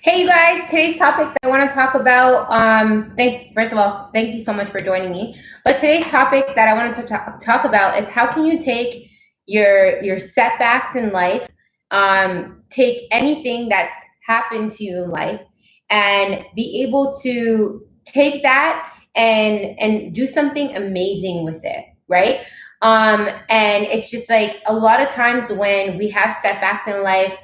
Hey, you guys, today's topic that I want to talk about, thanks, first of all, thank you so much for joining me. But today's topic that I wanted to talk about is how can you take your setbacks in life, take anything that's happened to you in life, and be able to take that and do something amazing with it, right? And it's just like a lot of times when we have setbacks in life,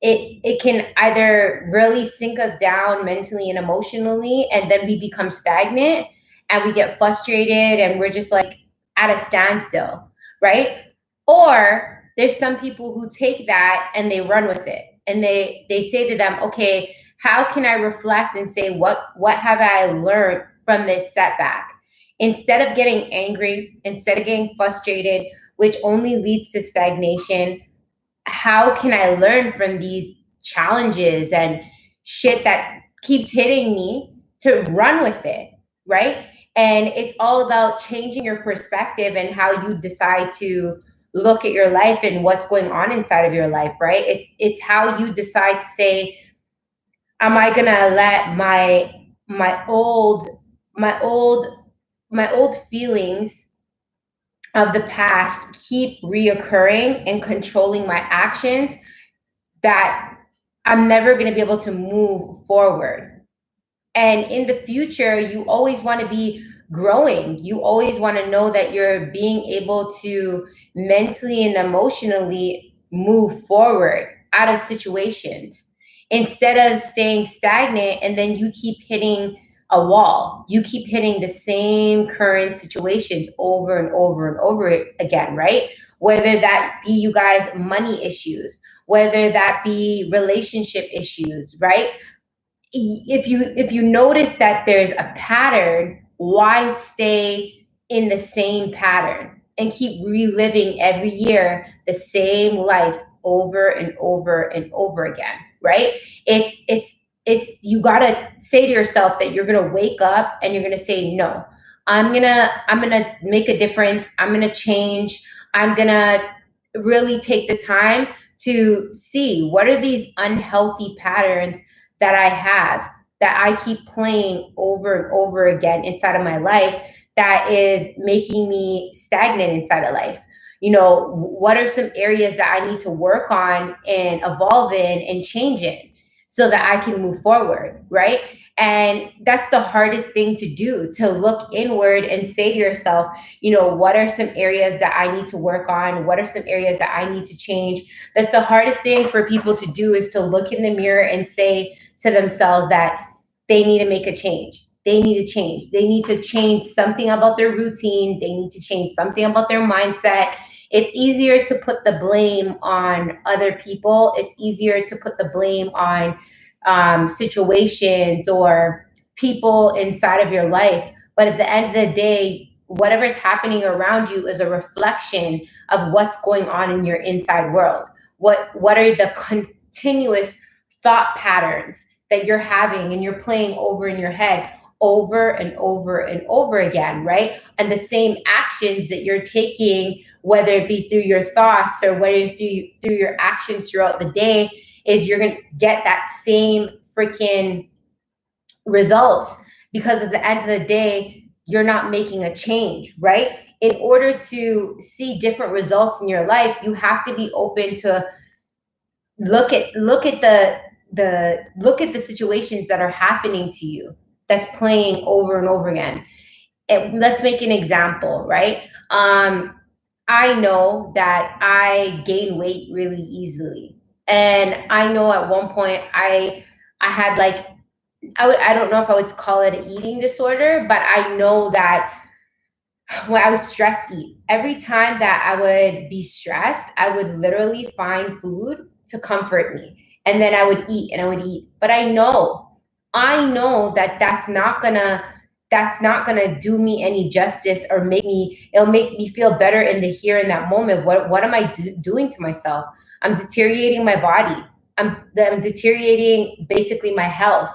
it can either really sink us down mentally and emotionally, and then we become stagnant and we get frustrated and we're just like at a standstill, right? Or there's some people who take that and they run with it, and they say to them, okay, how can I reflect and say what have I learned from this setback? Instead of getting angry, instead of getting frustrated, which only leads to stagnation, how can I learn from these challenges and shit that keeps hitting me to run with it, right? And it's all about changing your perspective and how you decide to look at your life and what's going on inside of your life, right? It's how you decide to say, am I gonna let my old my old my old feelings of the past keep reoccurring and controlling my actions, that I'm never going to be able to move forward. And in the future, you always want to be growing. You always want to know that you're being able to mentally and emotionally move forward out of situations instead of staying stagnant, and then you keep hitting a wall. You keep hitting the same current situations over and over and over again, right? Whether that be you guys money issues, whether that be relationship issues, right? If you notice that there's a pattern, why stay in the same pattern and keep reliving every year the same life over and over and over again, right? It's you got to say to yourself that you're going to wake up and you're going to say, no, I'm going to make a difference. I'm going to change. I'm going to really take the time to see what are these unhealthy patterns that I have, that I keep playing over and over again inside of my life, that is making me stagnant inside of life. You know, what are some areas that I need to work on and evolve in and change in so that I can move forward, right? And that's the hardest thing to do, to look inward and say to yourself, you know, what are some areas that I need to work on? What are some areas that I need to change? That's the hardest thing for people to do, is to look in the mirror and say to themselves that they need to make a change. They need to change. They need to change something about their routine. They need to change something about their mindset. It's easier to put the blame on other people. It's easier to put the blame on situations or people inside of your life. But at the end of the day, whatever's happening around you is a reflection of what's going on in your inside world. What are the continuous thought patterns that you're having and you're playing over in your head over and over and over again, right? And the same actions that you're taking, whether it be through your thoughts or whether through your actions throughout the day, is you're going to get that same freaking results, because at the end of the day, you're not making a change, right? In order to see different results in your life, you have to be open to look at the situations that are happening to you, that's playing over and over again. Let's make an example, right? I know that I gain weight really easily, and I know at one point I had like, I don't know if I would call it an eating disorder, but I know that when I was stressed, eat. Every time that I would be stressed, I would literally find food to comfort me. And then I would eat and I would eat. But I know that that's not gonna do me any justice, or it'll make me feel better in the here and that moment. What am I doing to myself? I'm deteriorating my body. I'm deteriorating basically my health,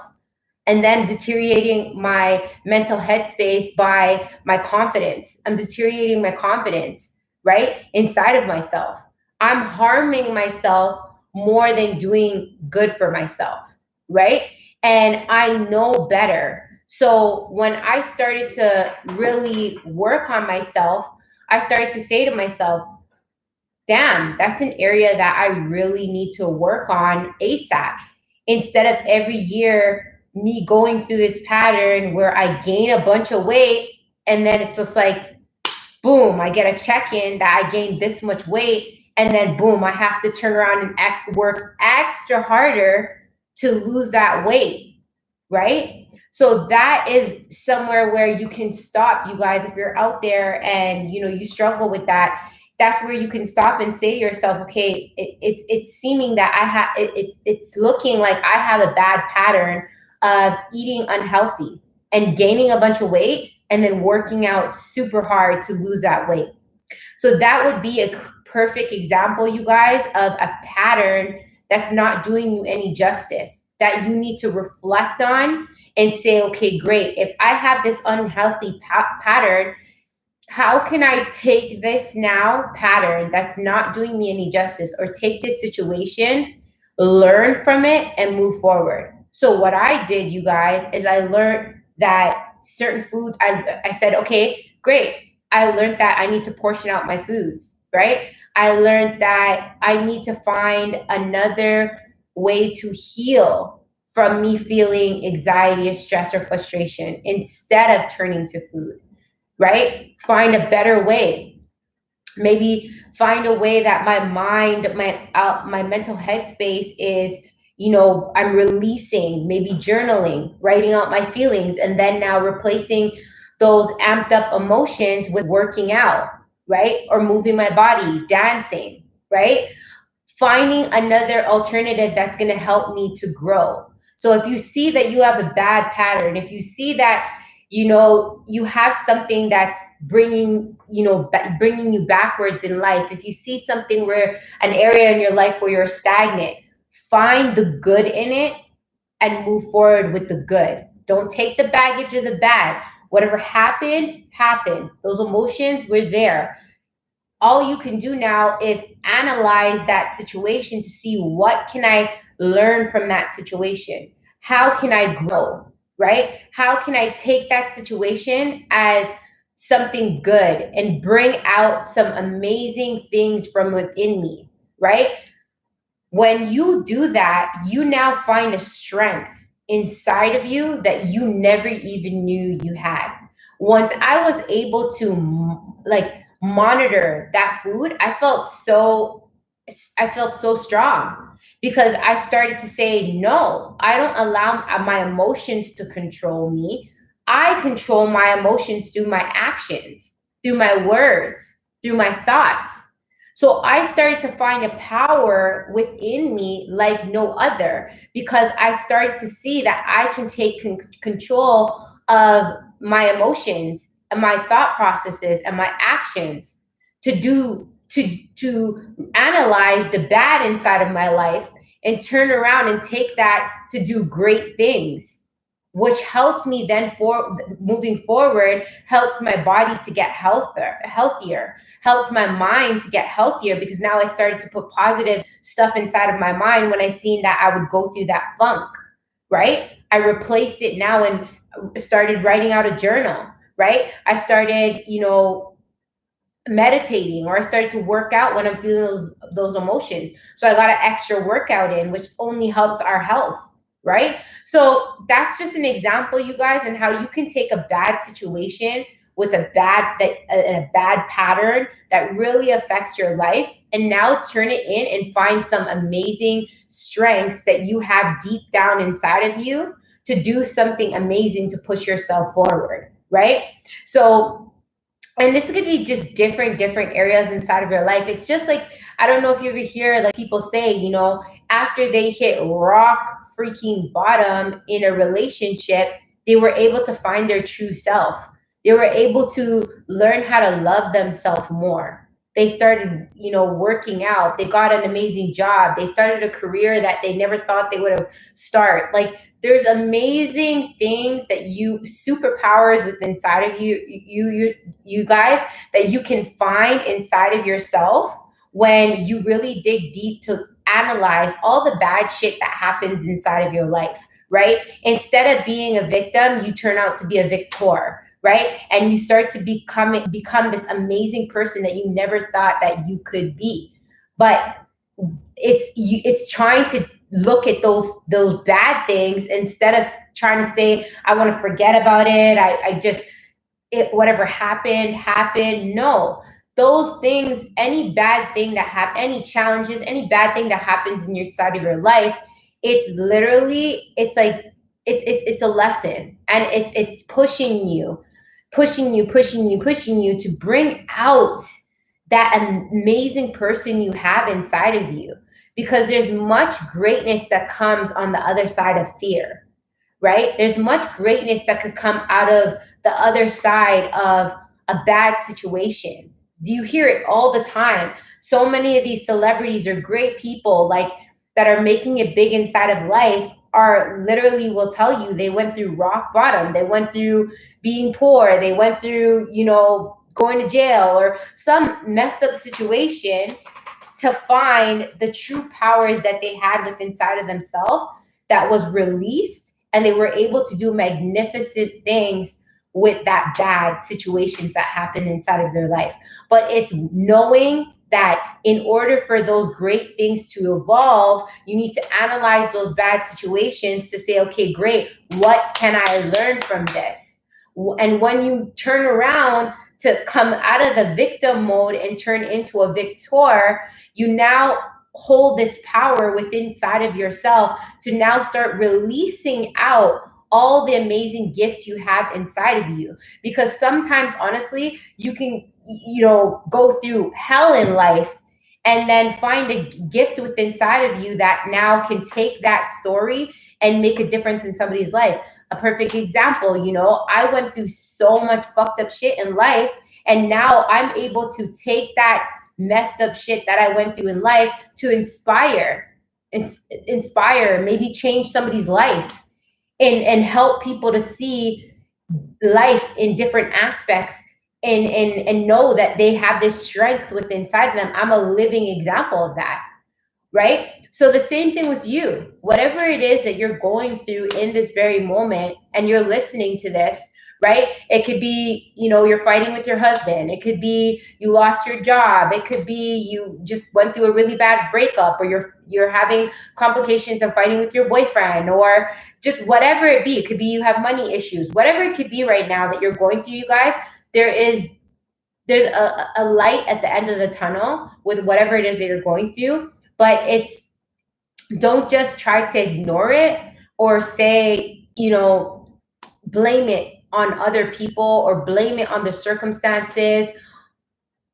and then deteriorating my mental headspace by my confidence. I'm deteriorating my confidence, right? Inside of myself. I'm harming myself more than doing good for myself. right? And I know better. So when I started to really work on myself, I started to say to myself, damn, that's an area that I really need to work on ASAP. Instead of every year me going through this pattern where I gain a bunch of weight and then it's just like, boom, I get a check in that I gained this much weight. And then boom, I have to turn around and work extra harder to lose that weight, right? So that is somewhere where you can stop, you guys. If you're out there and you struggle with that, that's where you can stop and say to yourself, okay, it's seeming that it's looking like I have a bad pattern of eating unhealthy and gaining a bunch of weight and then working out super hard to lose that weight. So that would be a perfect example, you guys, of a pattern that's not doing you any justice, that you need to reflect on and say, okay, great. If I have this unhealthy pattern, how can I take this now pattern that's not doing me any justice, or take this situation, learn from it, and move forward? So what I did, you guys, is I learned that certain foods, I said, okay, great. I learned that I need to portion out my foods, right? I learned that I need to find another way to heal from me feeling anxiety or stress or frustration instead of turning to food, right? Find a better way. Maybe find a way that my mind, my mental headspace is, I'm releasing, maybe journaling, writing out my feelings, and then now replacing those amped up emotions with working out, right? Or moving my body, dancing, right? Finding another alternative that's going to help me to grow. So if you see that you have a bad pattern, if you see that you have something that's bringing you backwards in life, if you see something where an area in your life where you're stagnant, find the good in it and move forward with the good. Don't take the baggage of the bad. Whatever happened. Those emotions were there. All you can do now is analyze that situation to see, what can I learn from that situation? How can I grow, right? How can I take that situation as something good and bring out some amazing things from within me, right? When you do that, you now find a strength inside of you that you never even knew you had. Once I was able to like monitor that food, I felt so strong, because I started to say, no, I don't allow my emotions to control me. I control my emotions through my actions, through my words, through my thoughts. So I started to find a power within me like no other, because I started to see that I can take control of my emotions and my thought processes and my actions to do to analyze the bad inside of my life and turn around and take that to do great things, which helps me then for moving forward, helps my body to get healthier, helps my mind to get healthier, because now I started to put positive stuff inside of my mind when I seen that I would go through that funk, right? I replaced it now and started writing out a journal, right? I started, meditating, or I started to work out when I'm feeling those emotions. So I got an extra workout in, which only helps our health, right? So that's just an example, you guys, and how you can take a bad situation with a bad pattern that really affects your life, and now turn it in and find some amazing strengths that you have deep down inside of you to do something amazing to push yourself forward, right? So, and this could be just different areas inside of your life. It's just like, I don't know if you ever hear like people say, after they hit rock freaking bottom in a relationship, they were able to find their true self. They were able to learn how to love themselves more. They started, working out. They got an amazing job. They started a career that they never thought they would have start. Like, there's amazing things that superpowers within inside of you guys, that you can find inside of yourself when you really dig deep analyze all the bad shit that happens inside of your life, right? Instead of being a victim, you turn out to be a victor, right? And you start to become this amazing person that you never thought that you could be. But it's trying to look at those bad things instead of trying to say, I want to forget about it. I just, it, whatever happened. No, those things, any bad thing that happen, any challenges, any bad thing that happens in your side of your life, it's literally, it's like, it's a lesson, and it's pushing you to bring out that amazing person you have inside of you, because there's much greatness that comes on the other side of fear, right? There's much greatness that could come out of the other side of a bad situation. Do you hear it all the time? So many of these celebrities or great people, like, that are making it big inside of life, are literally, will tell you they went through rock bottom. They went through being poor. They went through, going to jail or some messed up situation to find the true powers that they had within inside of themselves that was released, and they were able to do magnificent things with that bad situations that happened inside of their life. But it's knowing that in order for those great things to evolve, you need to analyze those bad situations to say, okay, great, what can I learn from this? And when you turn around to come out of the victim mode and turn into a victor, you now hold this power within inside of yourself to now start releasing out all the amazing gifts you have inside of you. Because sometimes, honestly, you can, go through hell in life and then find a gift within inside of you that now can take that story and make a difference in somebody's life. A perfect example, I went through so much fucked up shit in life, and now I'm able to take that messed up shit that I went through in life to inspire, maybe change somebody's life, and help people to see life in different aspects, and know that they have this strength within inside them. I'm a living example of that, right? So the same thing with you. Whatever it is that you're going through in this very moment and you're listening to this, right? It could be, you're fighting with your husband. It could be you lost your job. It could be you just went through a really bad breakup, or you're having complications of fighting with your boyfriend, or just whatever it be. It could be you have money issues. Whatever it could be right now that you're going through, you guys, there's a light at the end of the tunnel with whatever it is that you're going through. But don't just try to ignore it or say, blame it on other people or blame it on the circumstances.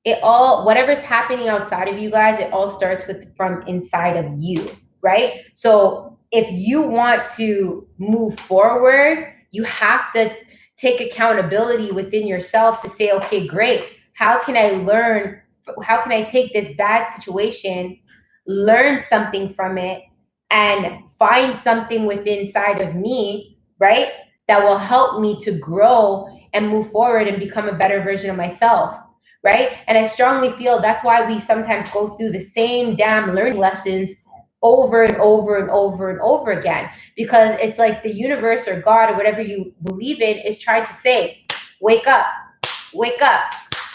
Whatever's happening outside of you guys, it all starts from inside of you, right? So if you want to move forward, you have to take accountability within yourself to say, okay, great, how can I take this bad situation, learn something from it, and find something within inside of me, right, that will help me to grow and move forward and become a better version of myself, right? And I strongly feel that's why we sometimes go through the same damn learning lessons over and over and over and over again, because it's like the universe or God or whatever you believe in is trying to say, wake up, wake up,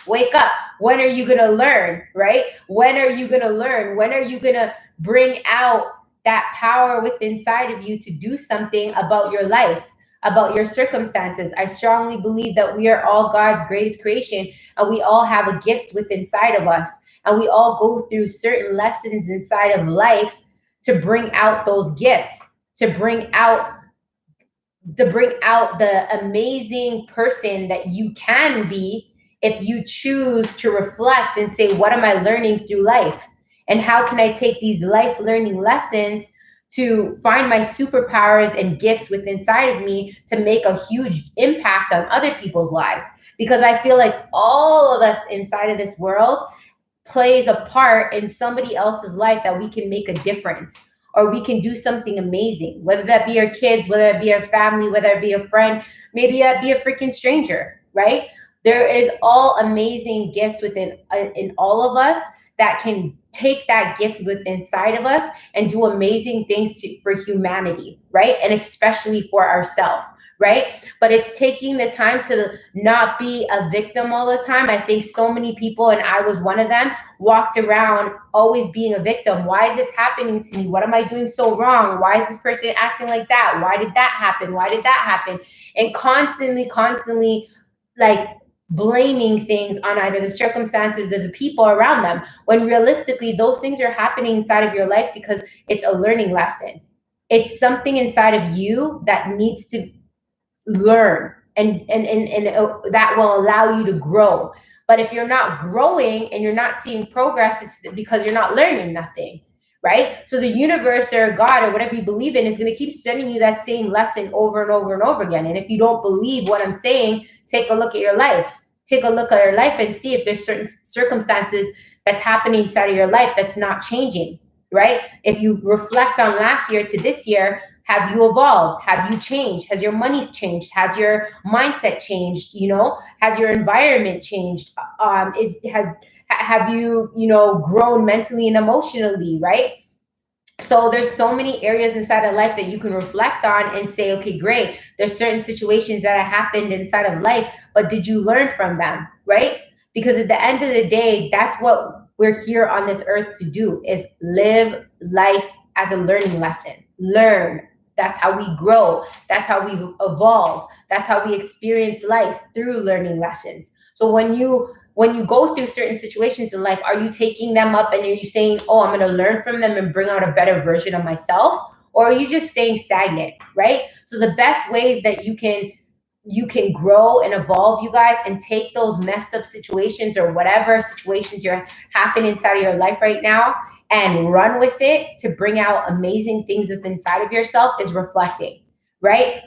wake up. When are you going to learn, right? When are you going to learn? When are you going to bring out that power within inside of you to do something about your life, about your circumstances? I strongly believe that we are all God's greatest creation, and we all have a gift within inside of us, and we all go through certain lessons inside of life to bring out those gifts, to bring out the amazing person that you can be if you choose to reflect and say, what am I learning through life? And how can I take these life learning lessons to find my superpowers and gifts within inside of me to make a huge impact on other people's lives? Because I feel like all of us inside of this world plays a part in somebody else's life that we can make a difference, or we can do something amazing, whether that be our kids, whether it be our family, whether it be a friend, maybe that be a freaking stranger, right? There is all amazing gifts within in all of us that can take that gift within inside of us and do amazing things for humanity, right? And especially for ourselves, right? But it's taking the time to not be a victim all the time. I think so many people, and I was one of them, walked around always being a victim. Why is this happening to me? What am I doing so wrong? Why is this person acting like that? Why did that happen? Why did that happen? And constantly like blaming things on either the circumstances or the people around them, when realistically those things are happening inside of your life because it's a learning lesson. It's something inside of you that needs to learn, and that will allow you to grow. But if you're not growing and you're not seeing progress, it's because you're not learning nothing, right? So the universe or God or whatever you believe in is going to keep sending you that same lesson over and over and over again. And if you don't believe what I'm saying, take a look at your life. Take a look at your life and see if there's certain circumstances that's happening inside of your life that's not changing, right? If you reflect on last year to this year, have you evolved? Have you changed? Has your money changed? Has your mindset changed? You know, has your environment changed? Have you, you know, grown mentally and emotionally, right? So there's so many areas inside of life that you can reflect on and say, okay, great. There's certain situations that have happened inside of life, but did you learn from them, right? Because at the end of the day, that's what we're here on this earth to do, is live life as a learning lesson. Learn. That's how we grow. That's how we evolve. That's how we experience life, through learning lessons. So when you go through certain situations in life, are you taking them up and are you saying, oh, I'm going to learn from them and bring out a better version of myself? Or are you just staying stagnant, right? So the best ways that you can grow and evolve, you guys, and take those messed up situations or whatever situations you're happening inside of your life right now and run with it to bring out amazing things within inside of yourself, is reflecting, right?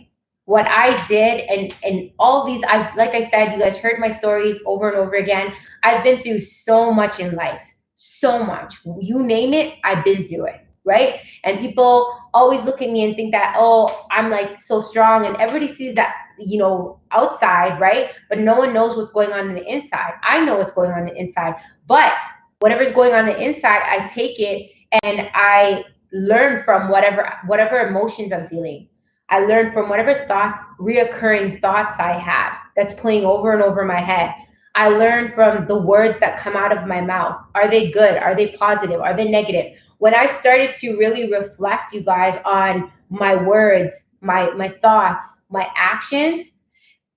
What I did, and all these, I, like I said, you guys heard my stories over and over again. I've been through so much in life, so much. You name it, I've been through it, right? And people always look at me and think that, oh, I'm like so strong, and everybody sees that, you know, outside, right? But no one knows what's going on in the inside. I know what's going on in the inside, but whatever's going on in the inside, I take it and I learn from whatever emotions I'm feeling. I learn from whatever thoughts, reoccurring thoughts I have that's playing over and over my head. I learn from the words that come out of my mouth. Are they good? Are they positive? Are they negative? When I started to really reflect, you guys, on my words, my thoughts, my actions,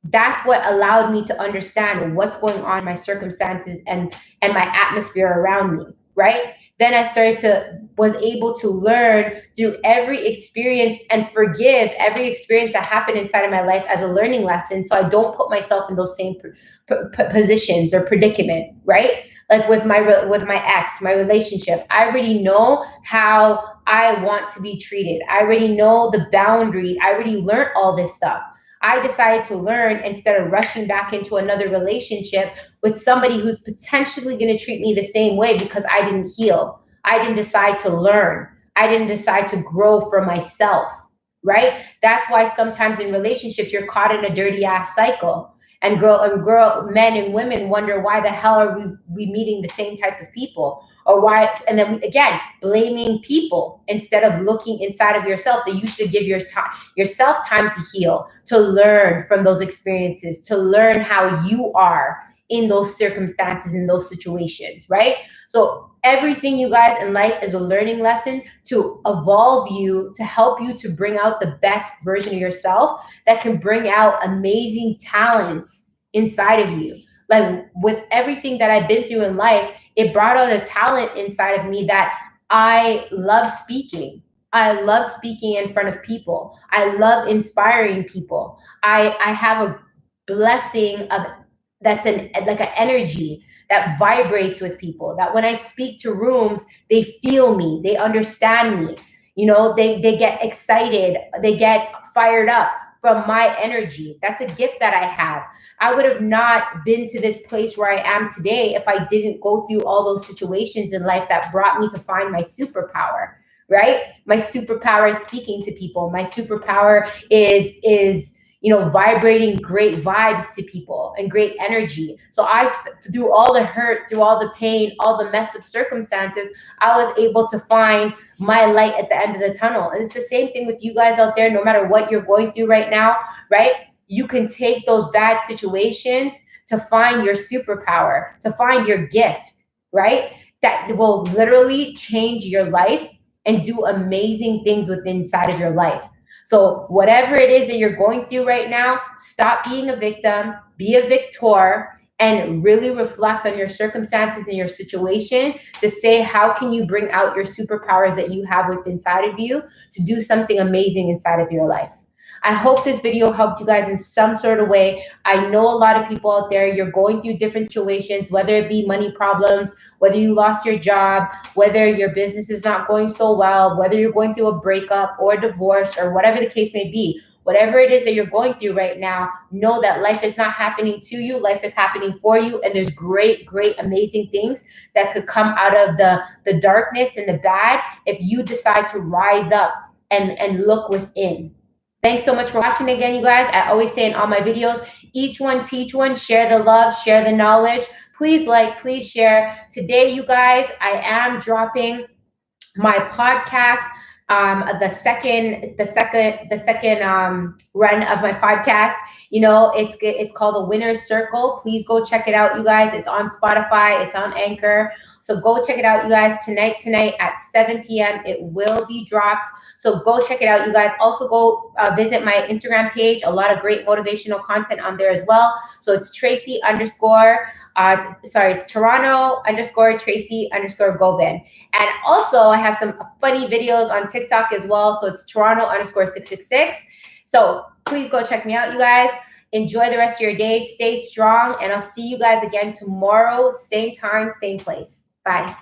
that's what allowed me to understand what's going on in my circumstances and my atmosphere around me, right? Then I started to was able to learn through every experience and forgive every experience that happened inside of my life as a learning lesson, so I don't put myself in those same positions or predicament, right? Like with my ex, my relationship, I already know how I want to be treated. I already know the boundary. I already learned all this stuff. I decided to learn instead of rushing back into another relationship with somebody who's potentially going to treat me the same way because I didn't heal. I didn't decide to learn. I didn't decide to grow for myself, right? That's why sometimes in relationships you're caught in a dirty ass cycle. And men and women wonder, why the hell are we meeting the same type of people? Or why, and then again, blaming people instead of looking inside of yourself, that you should give yourself time to heal, to learn from those experiences, to learn how you are in those circumstances, in those situations, right? So everything, you guys, in life is a learning lesson to evolve you, to help you to bring out the best version of yourself that can bring out amazing talents inside of you. Like with everything that I've been through in life, it brought out a talent inside of me that I love speaking. I love speaking in front of people. I love inspiring people. I have a blessing of that's like an energy that vibrates with people, that when I speak to rooms, they feel me, they understand me. You know, they get excited, they get fired up from my energy. That's a gift that I have. I would have not been to this place where I am today if I didn't go through all those situations in life that brought me to find my superpower, right? My superpower is speaking to people. My superpower is vibrating great vibes to people and great energy. So through all the hurt, through all the pain, all the messed up circumstances, I was able to find my light at the end of the tunnel. And it's the same thing with you guys out there. No matter what you're going through right now, right? You can take those bad situations to find your superpower, to find your gift, right? That will literally change your life and do amazing things within inside of your life. So whatever it is that you're going through right now, stop being a victim, be a victor, and really reflect on your circumstances and your situation to say, how can you bring out your superpowers that you have within inside of you to do something amazing inside of your life. I hope this video helped you guys in some sort of way. I know a lot of people out there, you're going through different situations, whether it be money problems, whether you lost your job, whether your business is not going so well, whether you're going through a breakup or divorce or whatever the case may be. Whatever it is that you're going through right now, know that life is not happening to you. Life is happening for you. And there's great, great, amazing things that could come out of the darkness and the bad if you decide to rise up and look within. Thanks so much for watching again, you guys. I always say in all my videos, each one teach one, share the love, share the knowledge. Please like, please share. Today, you guys, I am dropping my podcast, the second run of my podcast. It's called The Winner's Circle. Please go check it out, you guys. It's on Spotify, it's on Anchor. So go check it out, you guys. Tonight at 7 p.m. it will be dropped. So go check it out, you guys. Also go visit my Instagram page. A lot of great motivational content on there as well. So it's it's Toronto_Tracy_Gobin. And also I have some funny videos on TikTok as well. So it's Toronto_666. So please go check me out, you guys. Enjoy the rest of your day. Stay strong. And I'll see you guys again tomorrow. Same time, same place. Bye.